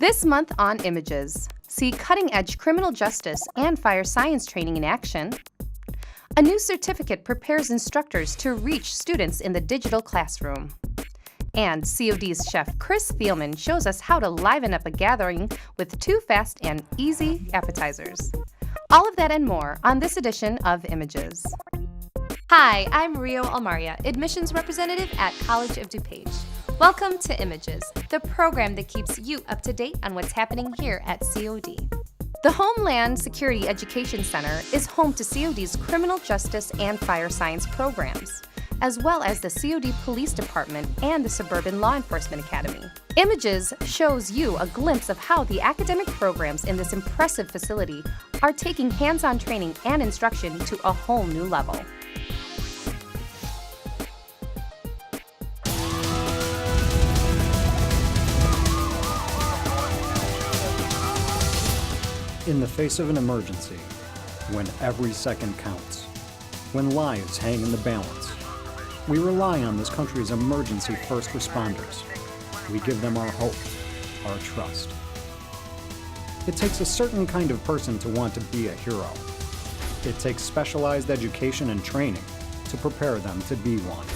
This month on Images, see cutting-edge criminal justice and fire science training in action. A new certificate prepares instructors to reach students in the digital classroom. And COD's chef Chris Thielman shows us how to liven up a gathering with 2 fast and easy appetizers. All of that and more on this edition of Images. Hi, I'm Rio Almaria, admissions representative at College of DuPage. Welcome to Images, the program that keeps you up to date on what's happening here at COD. The Homeland Security Education Center is home to COD's criminal justice and fire science programs, as well as the COD Police Department and the Suburban Law Enforcement Academy. Images shows you a glimpse of how the academic programs in this impressive facility are taking hands-on training and instruction to a whole new level. In the face of an emergency, when every second counts, when lives hang in the balance, we rely on this country's emergency first responders. We give them our hope, our trust. It takes a certain kind of person to want to be a hero. It takes specialized education and training to prepare them to be one.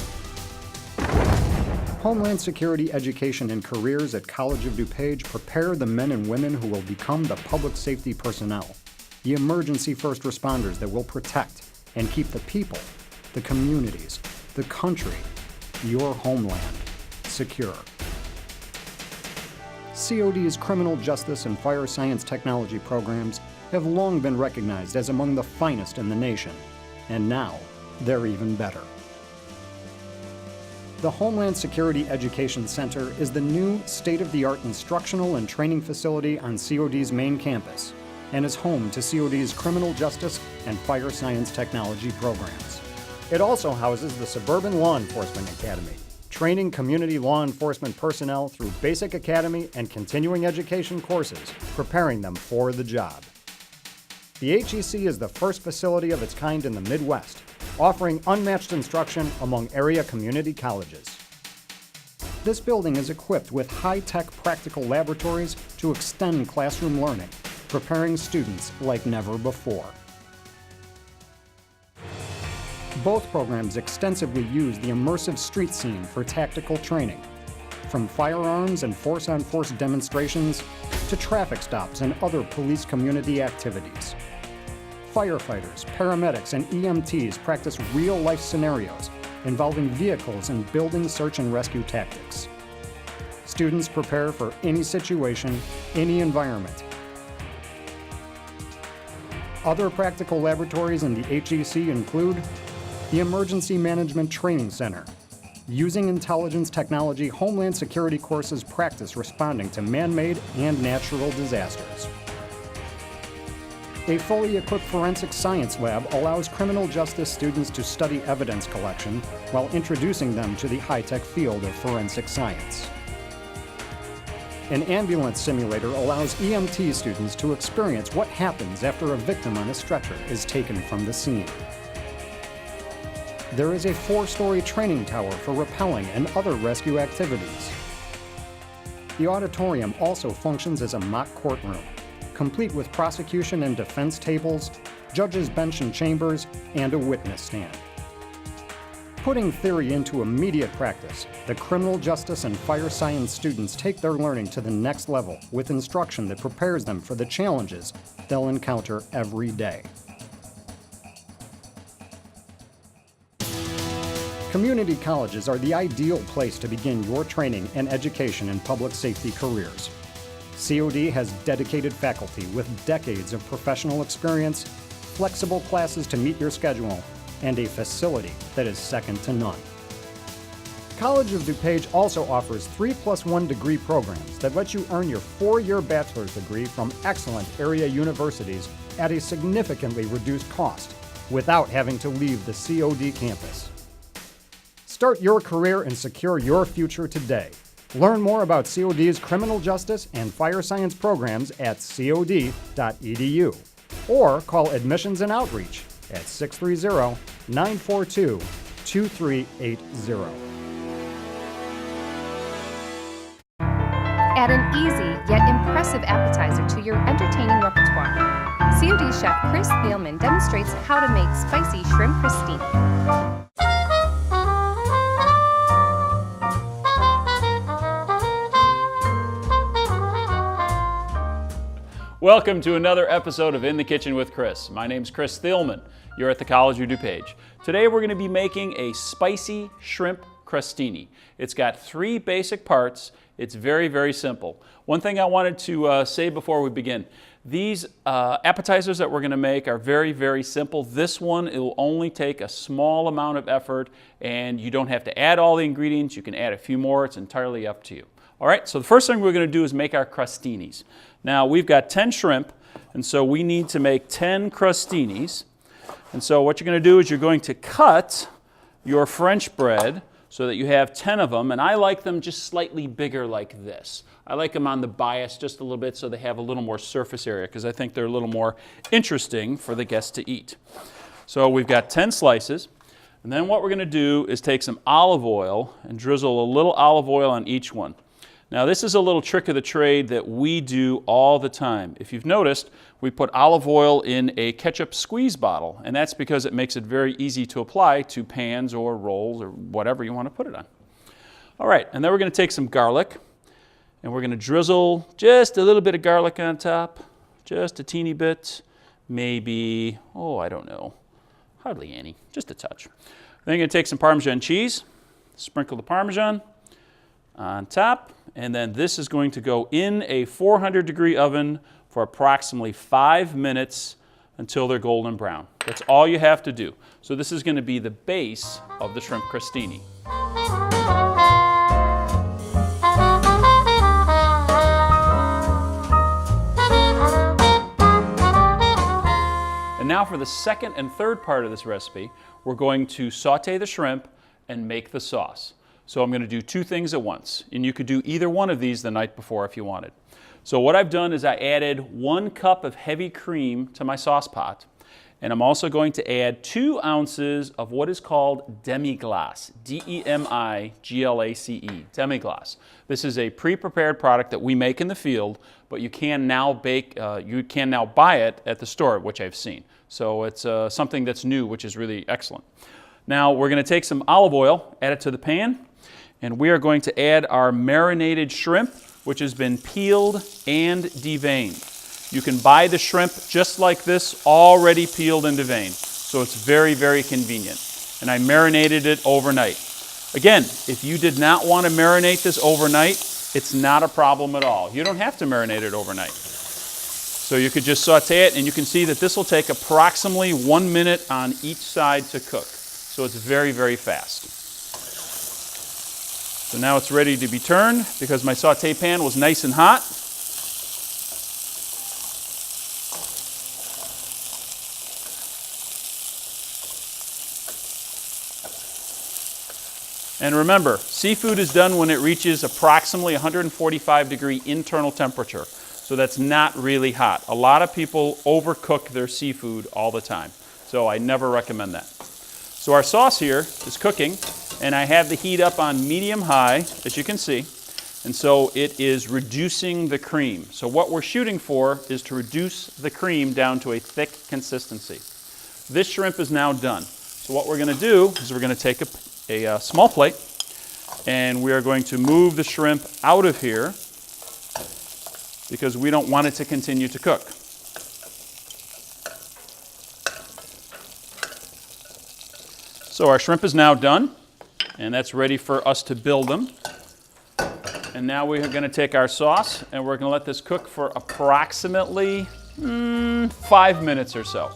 Homeland Security Education and Careers at College of DuPage prepare the men and women who will become the public safety personnel, the emergency first responders that will protect and keep the people, the communities, the country, your homeland, secure. COD's criminal justice and fire science technology programs have long been recognized as among the finest in the nation, and now they're even better. The Homeland Security Education Center is the new state-of-the-art instructional and training facility on COD's main campus and is home to COD's criminal justice and fire science technology programs. It also houses the Suburban Law Enforcement Academy, training community law enforcement personnel through basic academy and continuing education courses, preparing them for the job. The HEC is the first facility of its kind in the Midwest, offering unmatched instruction among area community colleges. This building is equipped with high-tech practical laboratories to extend classroom learning, preparing students like never before. Both programs extensively use the immersive street scene for tactical training, from firearms and force-on-force demonstrations to traffic stops and other police community activities. Firefighters, paramedics, and EMTs practice real-life scenarios involving vehicles and building search and rescue tactics. Students prepare for any situation, any environment. Other practical laboratories in the HEC include the Emergency Management Training Center. Using intelligence technology, Homeland Security courses practice responding to man-made and natural disasters. A fully equipped forensic science lab allows criminal justice students to study evidence collection while introducing them to the high-tech field of forensic science. An ambulance simulator allows EMT students to experience what happens after a victim on a stretcher is taken from the scene. There is a 4-story training tower for rappelling and other rescue activities. The auditorium also functions as a mock courtroom, complete with prosecution and defense tables, judges' bench and chambers, and a witness stand. Putting theory into immediate practice, the criminal justice and fire science students take their learning to the next level with instruction that prepares them for the challenges they'll encounter every day. Community colleges are the ideal place to begin your training and education in public safety careers. COD has dedicated faculty with decades of professional experience, flexible classes to meet your schedule, and a facility that is second to none. College of DuPage also offers 3+1 degree programs that let you earn your 4-year bachelor's degree from excellent area universities at a significantly reduced cost without having to leave the COD campus. Start your career and secure your future today. Learn more about COD's criminal justice and fire science programs at cod.edu or call Admissions and Outreach at 630-942-2380. Add an easy yet impressive appetizer to your entertaining repertoire. COD chef Chris Thielman demonstrates how to make spicy shrimp crostini. Welcome to another episode of In the Kitchen with Chris. My name's Chris Thielman. You're at the College of DuPage. Today we're going to be making a spicy shrimp crostini. It's got three basic parts. It's very, very simple. One thing I wanted to say before we begin. These appetizers that we're going to make are very, very simple. This one, it will only take a small amount of effort and you don't have to add all the ingredients. You can add a few more. It's entirely up to you. All right, so the first thing we're going to do is make our crostinis. Now, we've got 10 shrimp, and so we need to make 10 crostinis. And so what you're going to do is you're going to cut your French bread so that you have 10 of them, and I like them just slightly bigger like this. I like them on the bias just a little bit so they have a little more surface area because I think they're a little more interesting for the guests to eat. So we've got 10 slices, and then what we're going to do is take some olive oil and drizzle a little olive oil on each one. Now this is a little trick of the trade that we do all the time. If you've noticed, we put olive oil in a ketchup squeeze bottle, and that's because it makes it very easy to apply to pans or rolls or whatever you want to put it on. All right, and then we're going to take some garlic, and we're going to drizzle just a little bit of garlic on top, just a teeny bit, maybe, I don't know, hardly any, just a touch. Then you're going to take some Parmesan cheese, sprinkle the Parmesan on top, and then this is going to go in a 400-degree oven for approximately 5 minutes until they're golden brown. That's all you have to do. So this is going to be the base of the shrimp crostini. And now for the second and third part of this recipe, we're going to saute the shrimp and make the sauce. So I'm going to do two things at once, and you could do either one of these the night before if you wanted. So what I've done is I added 1 cup of heavy cream to my sauce pot, and I'm also going to add 2 ounces of what is called demi-glace, D-E-M-I-G-L-A-C-E, demi-glace. This is a pre-prepared product that we make in the field, but you can now buy it at the store, which I've seen. So it's something that's new, which is really excellent. Now we're going to take some olive oil, add it to the pan, and we are going to add our marinated shrimp, which has been peeled and deveined. You can buy the shrimp just like this, already peeled and deveined. So it's very, very convenient. And I marinated it overnight. Again, if you did not want to marinate this overnight, it's not a problem at all. You don't have to marinate it overnight. So you could just saute it, and you can see that this will take approximately 1 minute on each side to cook. So it's very, very fast. So now it's ready to be turned because my saute pan was nice and hot. And remember, seafood is done when it reaches approximately 145-degree internal temperature. So that's not really hot. A lot of people overcook their seafood all the time. So I never recommend that. So our sauce here is cooking, and I have the heat up on medium-high, as you can see, and so it is reducing the cream. So what we're shooting for is to reduce the cream down to a thick consistency. This shrimp is now done. So what we're going to do is we're going to take a small plate, and we are going to move the shrimp out of here because we don't want it to continue to cook. So our shrimp is now done, and that's ready for us to build them. And now we're going to take our sauce, and we're going to let this cook for approximately 5 minutes or so.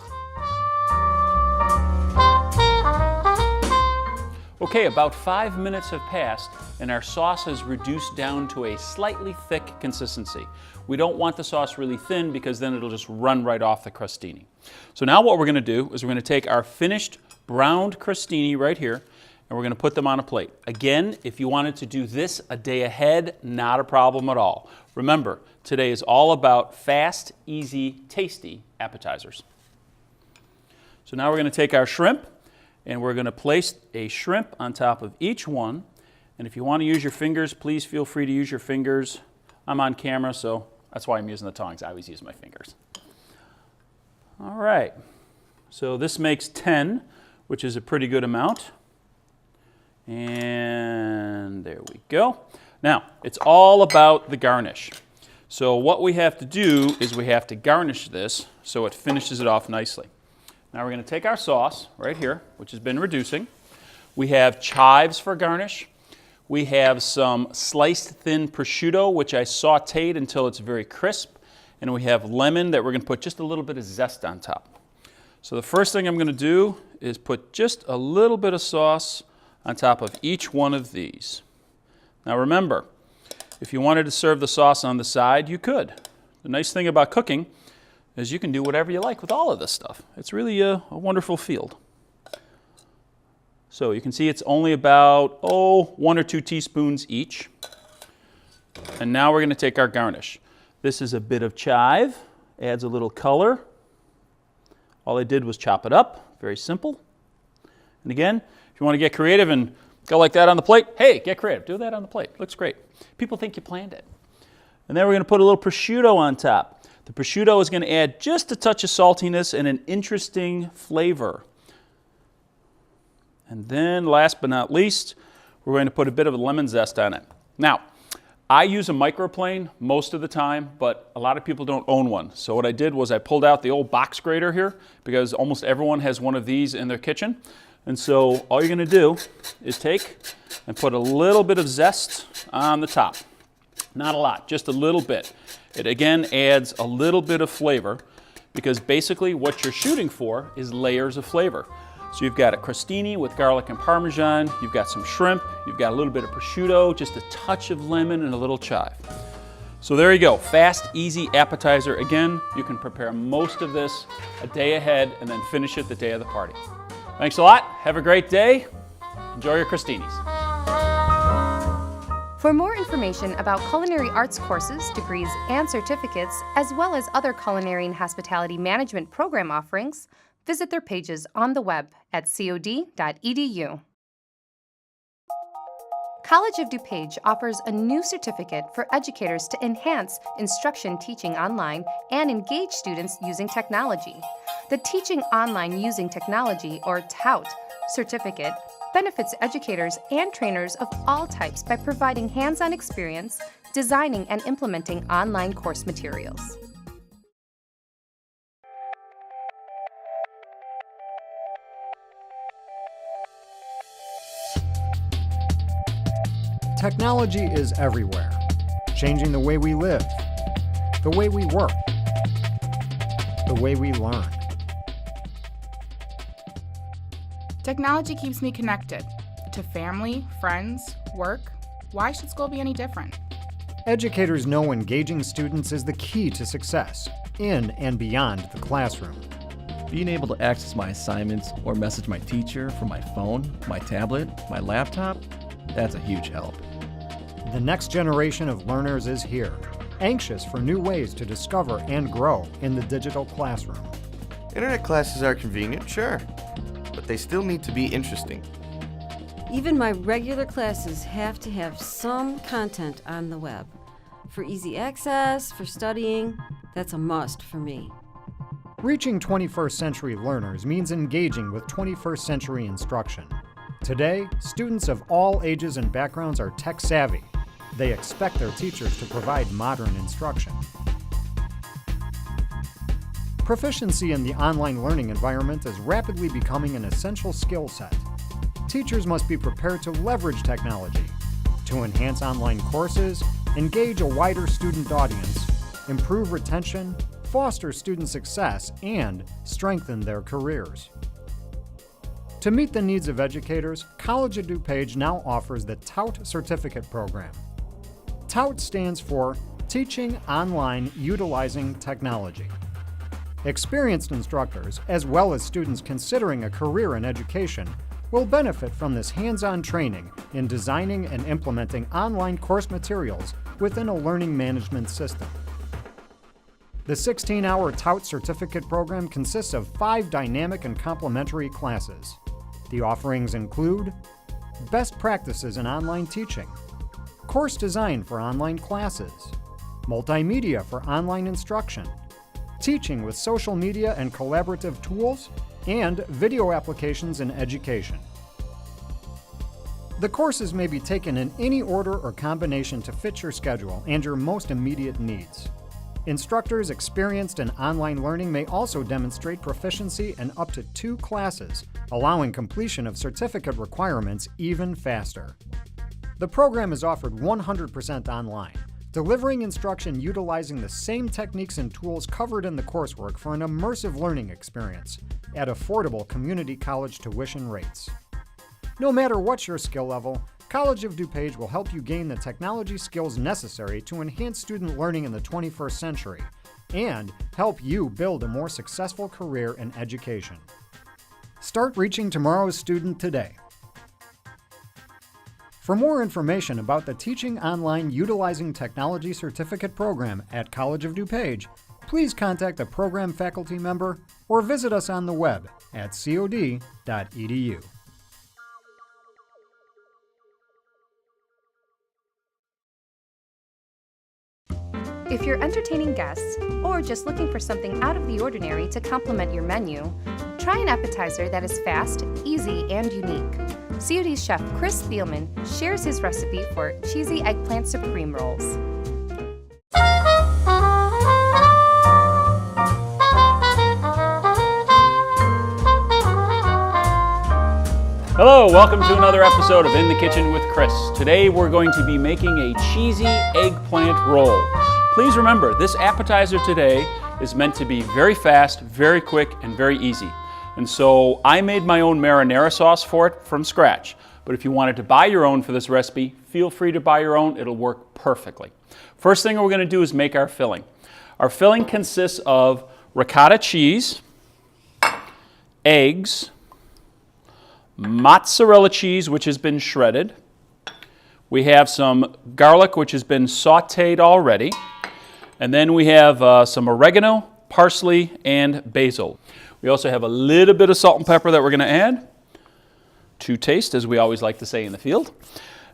Okay, about 5 minutes have passed, and our sauce has reduced down to a slightly thick consistency. We don't want the sauce really thin because then it'll just run right off the crostini. So now what we're going to do is we're going to take our finished browned crostini right here, and we're going to put them on a plate. Again, if you wanted to do this a day ahead, not a problem at all. Remember, today is all about fast, easy, tasty appetizers. So now we're going to take our shrimp, and we're going to place a shrimp on top of each one. And if you want to use your fingers, please feel free to use your fingers. I'm on camera, so that's why I'm using the tongs. I always use my fingers. All right, so this makes 10, which is a pretty good amount. And there we go. Now, it's all about the garnish. So what we have to do is we have to garnish this so it finishes it off nicely. Now we're going to take our sauce right here, which has been reducing. We have chives for garnish. We have some sliced thin prosciutto, which I sauteed until it's very crisp. And we have lemon that we're going to put just a little bit of zest on top. So the first thing I'm going to do is put just a little bit of sauce on top of each one of these. Now remember, if you wanted to serve the sauce on the side, you could. The nice thing about cooking is you can do whatever you like with all of this stuff. It's really a wonderful field. So you can see it's only about, 1 or 2 teaspoons each. And now we're going to take our garnish. This is a bit of chive, adds a little color. All I did was chop it up, very simple. And again, if you want to get creative and go like that on the plate, hey, get creative. Do that on the plate. Looks great. People think you planned it. And then we're going to put a little prosciutto on top. The prosciutto is going to add just a touch of saltiness and an interesting flavor. And then last but not least, we're going to put a bit of a lemon zest on it. Now, I use a microplane most of the time, but a lot of people don't own one. So what I did was I pulled out the old box grater here because almost everyone has one of these in their kitchen. And so all you're going to do is take and put a little bit of zest on the top. Not a lot, just a little bit. It again adds a little bit of flavor because basically what you're shooting for is layers of flavor. So you've got a crostini with garlic and parmesan, you've got some shrimp, you've got a little bit of prosciutto, just a touch of lemon and a little chive. So there you go, fast, easy appetizer. Again, you can prepare most of this a day ahead and then finish it the day of the party. Thanks a lot. Have a great day. Enjoy your crostinis. For more information about culinary arts courses, degrees, and certificates, as well as other culinary and hospitality management program offerings, visit their pages on the web at cod.edu. College of DuPage offers a new certificate for educators to enhance instruction teaching online and engage students using technology. The Teaching Online Using Technology, or TOUT, certificate benefits educators and trainers of all types by providing hands-on experience designing and implementing online course materials. Technology is everywhere, changing the way we live, the way we work, the way we learn. Technology keeps me connected to family, friends, work. Why should school be any different? Educators know engaging students is the key to success in and beyond the classroom. Being able to access my assignments or message my teacher from my phone, my tablet, my laptop, that's a huge help. The next generation of learners is here, anxious for new ways to discover and grow in the digital classroom. Internet classes are convenient, sure, but they still need to be interesting. Even my regular classes have to have some content on the web. For easy access, for studying, that's a must for me. Reaching 21st century learners means engaging with 21st century instruction. Today, students of all ages and backgrounds are tech savvy. They expect their teachers to provide modern instruction. Proficiency in the online learning environment is rapidly becoming an essential skill set. Teachers must be prepared to leverage technology to enhance online courses, engage a wider student audience, improve retention, foster student success, and strengthen their careers. To meet the needs of educators, College of DuPage now offers the TOUT certificate program. TOUT stands for Teaching Online Utilizing Technology. Experienced instructors, as well as students considering a career in education, will benefit from this hands-on training in designing and implementing online course materials within a learning management system. The 16-hour TOUT certificate program consists of 5 dynamic and complementary classes. The offerings include Best Practices in Online Teaching, Course Design for Online Classes, multimedia for online instruction, teaching with social media and collaborative tools, and video applications in education. The courses may be taken in any order or combination to fit your schedule and your most immediate needs. Instructors experienced in online learning may also demonstrate proficiency in up to 2 classes, allowing completion of certificate requirements even faster. The program is offered 100% online, delivering instruction utilizing the same techniques and tools covered in the coursework for an immersive learning experience at affordable community college tuition rates. No matter what your skill level, College of DuPage will help you gain the technology skills necessary to enhance student learning in the 21st century and help you build a more successful career in education. Start reaching tomorrow's student today. For more information about the Teaching Online Utilizing Technology Certificate Program at College of DuPage, please contact a program faculty member or visit us on the web at cod.edu. If you're entertaining guests or just looking for something out of the ordinary to complement your menu, try an appetizer that is fast, easy, and unique. COD chef Chris Thielman shares his recipe for cheesy eggplant supreme rolls. Hello, welcome to another episode of In the Kitchen with Chris. Today we're going to be making a cheesy eggplant roll. Please remember, this appetizer today is meant to be very fast, very quick, and very easy. And so I made my own marinara sauce for it from scratch. But if you wanted to buy your own for this recipe, feel free to buy your own. It'll work perfectly. First thing we're going to do is make our filling. Our filling consists of ricotta cheese, eggs, mozzarella cheese, which has been shredded. We have some garlic, which has been sauteed already. And then we have some oregano, parsley, and basil. We also have a little bit of salt and pepper that we're going to add to taste, as we always like to say in the field.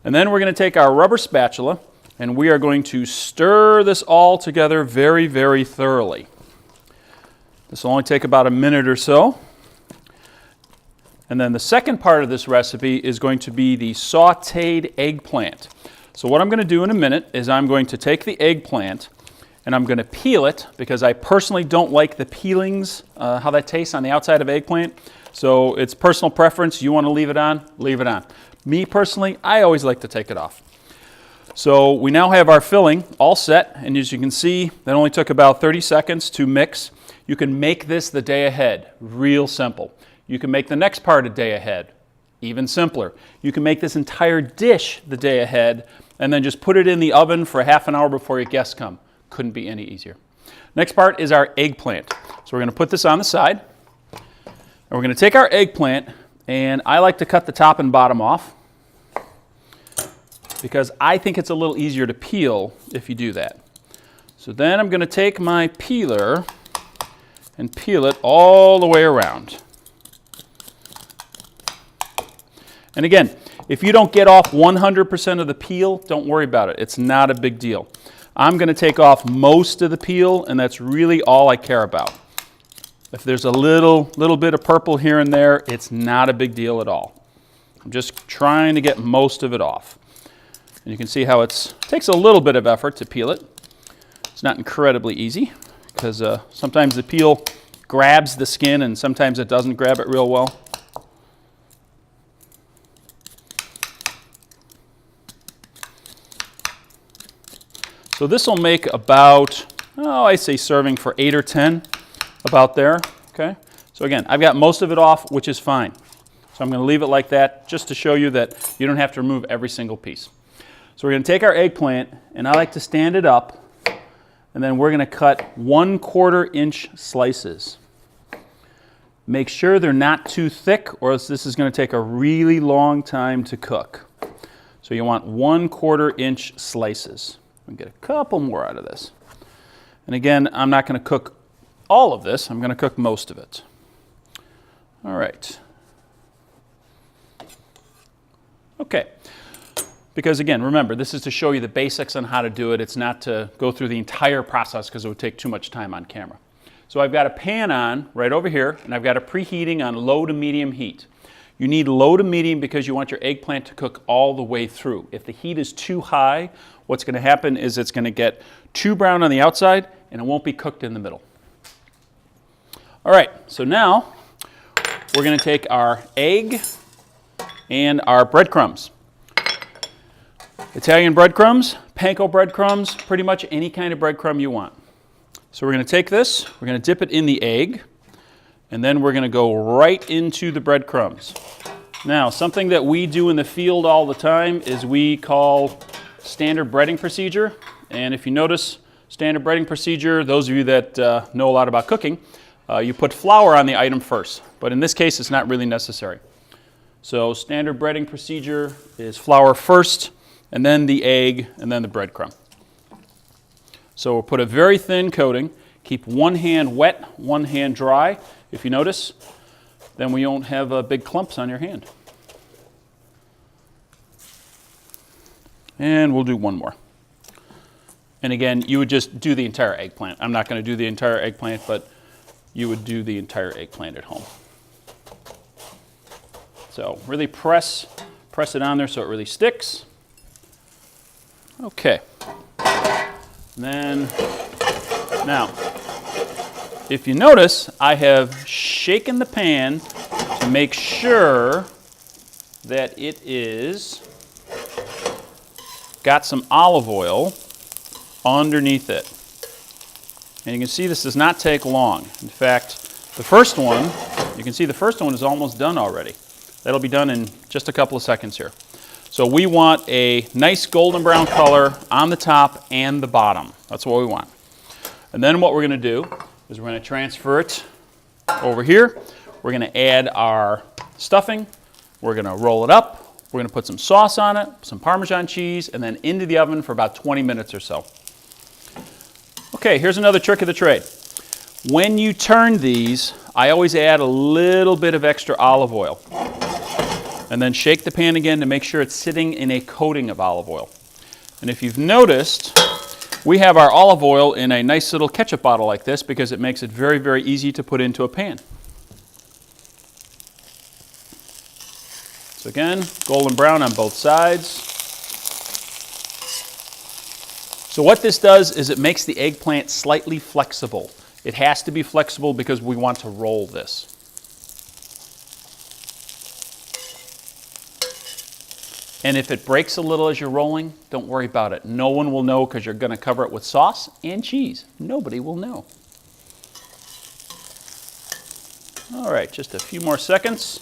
And then we're going to take our rubber spatula, and we are going to stir this all together very, very thoroughly. This will only take about a minute or so. And then the second part of this recipe is going to be the sauteed eggplant. So what I'm going to do in a minute is I'm going to take the eggplant and I'm going to peel it because I personally don't like the peelings, how that tastes on the outside of eggplant. So it's personal preference. You want to leave it on, leave it on. Me personally, I always like to take it off. So we now have our filling all set, and as you can see, that only took about 30 seconds to mix. You can make this the day ahead, real simple. You can make the next part a day ahead, even simpler. You can make this entire dish the day ahead and then just put it in the oven for half an hour before your guests come. Couldn't be any easier. Next part is our eggplant. So we're going to put this on the side. And we're going to take our eggplant, and I like to cut the top and bottom off because I think it's a little easier to peel if you do that. So then I'm going to take my peeler and peel it all the way around. And again, if you don't get off 100% of the peel, don't worry about it. It's not a big deal. I'm going to take off most of the peel, and that's really all I care about. If there's a little bit of purple here and there, it's not a big deal at all. I'm just trying to get most of it off. And you can see how it takes a little bit of effort to peel it. It's not incredibly easy because sometimes the peel grabs the skin and sometimes it doesn't grab it real well. So this will make about, I say serving for 8 or 10, about there, okay? So again, I've got most of it off, which is fine. So I'm going to leave it like that just to show you that you don't have to remove every single piece. So we're going to take our eggplant, and I like to stand it up, and then we're going to cut 1/4 inch slices. Make sure they're not too thick, or else this is going to take a really long time to cook. So you want 1/4 inch slices. We'll get a couple more out of this. And again, I'm not going to cook all of this. I'm going to cook most of it. All right. Okay. because again, remember, this is to show you the basics on how to do it. It's not to go through the entire process because it would take too much time on camera. So I've got a pan on right over here, and I've got it preheating on low to medium heat. You need low to medium because you want your eggplant to cook all the way through. If the heat is too high, what's going to happen is it's going to get too brown on the outside and it won't be cooked in the middle. All right, so now we're going to take our egg and our breadcrumbs. Italian breadcrumbs, panko breadcrumbs, pretty much any kind of breadcrumb you want. So we're going to take this, we're going to dip it in the egg, and then we're going to go right into the breadcrumbs. Now, something that we do in the field all the time is we call standard breading procedure. And if you notice, standard breading procedure, those of you that know a lot about cooking, you put flour on the item first. But in this case, it's not really necessary. So standard breading procedure is flour first, and then the egg, and then the breadcrumb. So we'll put a very thin coating, keep one hand wet, one hand dry. If you notice, then we won't have big clumps on your hand. And we'll do one more. And again, you would just do the entire eggplant. I'm not going to do the entire eggplant, but you would do the entire eggplant at home. So really press it on there so it really sticks. Okay. Then, now, if you notice, I have shaken the pan to make sure that it is got some olive oil underneath it. And you can see this does not take long. In fact, the first one, you can see the first one is almost done already. That'll be done in just a couple of seconds here. So we want a nice golden brown color on the top and the bottom. That's what we want. And then what we're going to do is we're going to transfer it over here. We're going to add our stuffing. We're going to roll it up. We're going to put some sauce on it, some Parmesan cheese, and then into the oven for about 20 minutes or so. Okay, here's another trick of the trade. When you turn these, I always add a little bit of extra olive oil. And then shake the pan again to make sure it's sitting in a coating of olive oil. And if you've noticed, we have our olive oil in a nice little ketchup bottle like this because it makes it very, very easy to put into a pan. So again, golden brown on both sides. So what this does is it makes the eggplant slightly flexible. It has to be flexible because we want to roll this. And if it breaks a little as you're rolling, don't worry about it. No one will know because you're going to cover it with sauce and cheese. Nobody will know. All right, just a few more seconds,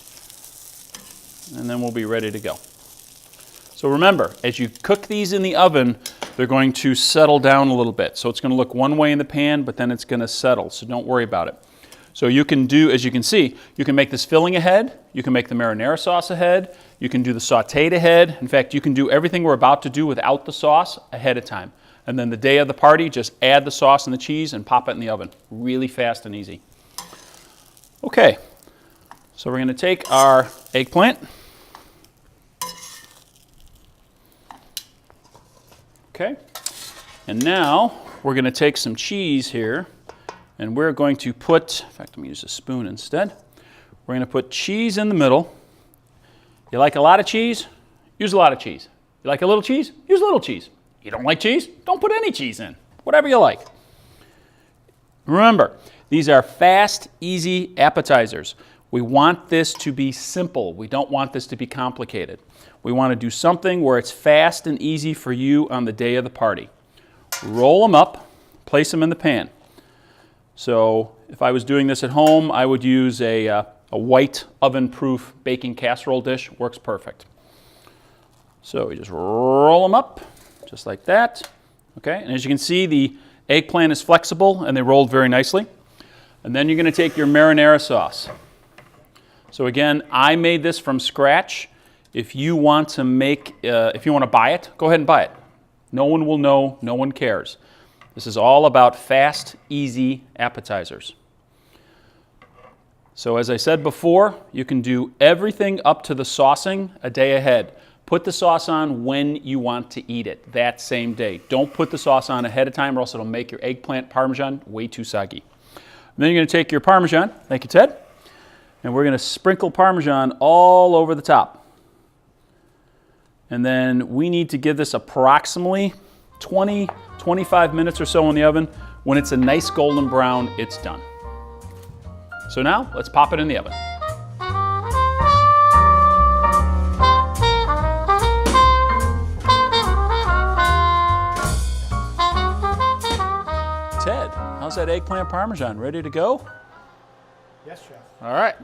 and then we'll be ready to go. So remember, as you cook these in the oven, they're going to settle down a little bit. So it's going to look one way in the pan, but then it's going to settle, so don't worry about it. So you can do, as you can see, you can make this filling ahead, you can make the marinara sauce ahead, you can do the sauteed ahead. In fact, you can do everything we're about to do without the sauce ahead of time. And then the day of the party, just add the sauce and the cheese and pop it in the oven. Really fast and easy. Okay, so we're going to take our eggplant. Okay, and now we're going to take some cheese here. And we're going to put, in fact, I'm going to use a spoon instead. We're going to put cheese in the middle. You like a lot of cheese? Use a lot of cheese. You like a little cheese? Use a little cheese. You don't like cheese? Don't put any cheese in. Whatever you like. Remember, these are fast, easy appetizers. We want this to be simple. We don't want this to be complicated. We want to do something where it's fast and easy for you on the day of the party. Roll them up, place them in the pan. So if I was doing this at home, I would use a white oven-proof baking casserole dish. Works perfect. So we just roll them up, just like that. Okay, and as you can see, the eggplant is flexible and they rolled very nicely. And then you're going to take your marinara sauce. So again, I made this from scratch. If you want to buy it, go ahead and buy it. No one will know, no one cares. This is all about fast, easy appetizers. So as I said before, you can do everything up to the saucing a day ahead. Put the sauce on when you want to eat it, that same day. Don't put the sauce on ahead of time or else it'll make your eggplant Parmesan way too soggy. And then you're going to take your Parmesan, thank you Ted, and we're going to sprinkle Parmesan all over the top. And then we need to give this approximately 20-25 minutes or so in the oven. When it's a nice golden brown, it's done. So now, let's pop it in the oven. Ted, how's that eggplant Parmesan? Ready to go? Yes, Chef. All right.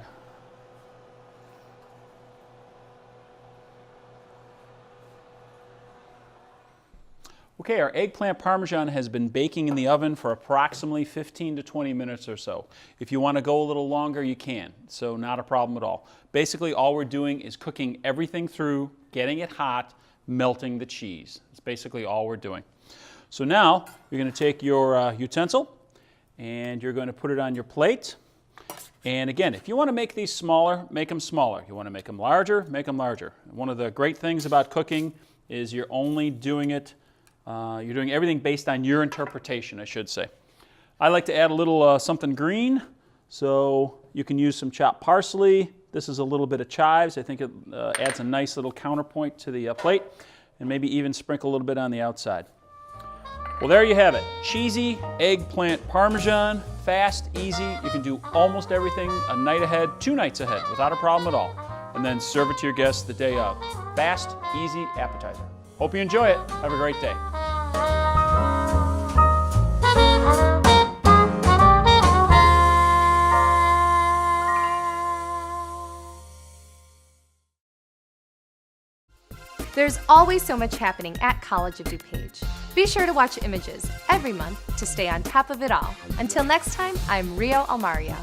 Okay, our eggplant Parmesan has been baking in the oven for approximately 15 to 20 minutes or so. If you want to go a little longer, you can, so not a problem at all. Basically, all we're doing is cooking everything through, getting it hot, melting the cheese. That's basically all we're doing. So now, you're going to take your utensil, and you're going to put it on your plate. And again, if you want to make these smaller, make them smaller. You want to make them larger, make them larger. One of the great things about cooking is you're only doing it you're doing everything based on your interpretation, I should say. I like to add a little something green, so you can use some chopped parsley. This is a little bit of chives. I think it adds a nice little counterpoint to the plate, and maybe even sprinkle a little bit on the outside. Well, there you have it. Cheesy eggplant Parmesan, fast, easy. You can do almost everything a night ahead, 2 nights ahead, without a problem at all. And then serve it to your guests the day of. Fast, easy appetizer. Hope you enjoy it. Have a great day. There's always so much happening at College of DuPage. Be sure to watch Images every month to stay on top of it all. Until next time, I'm Rio Almaria.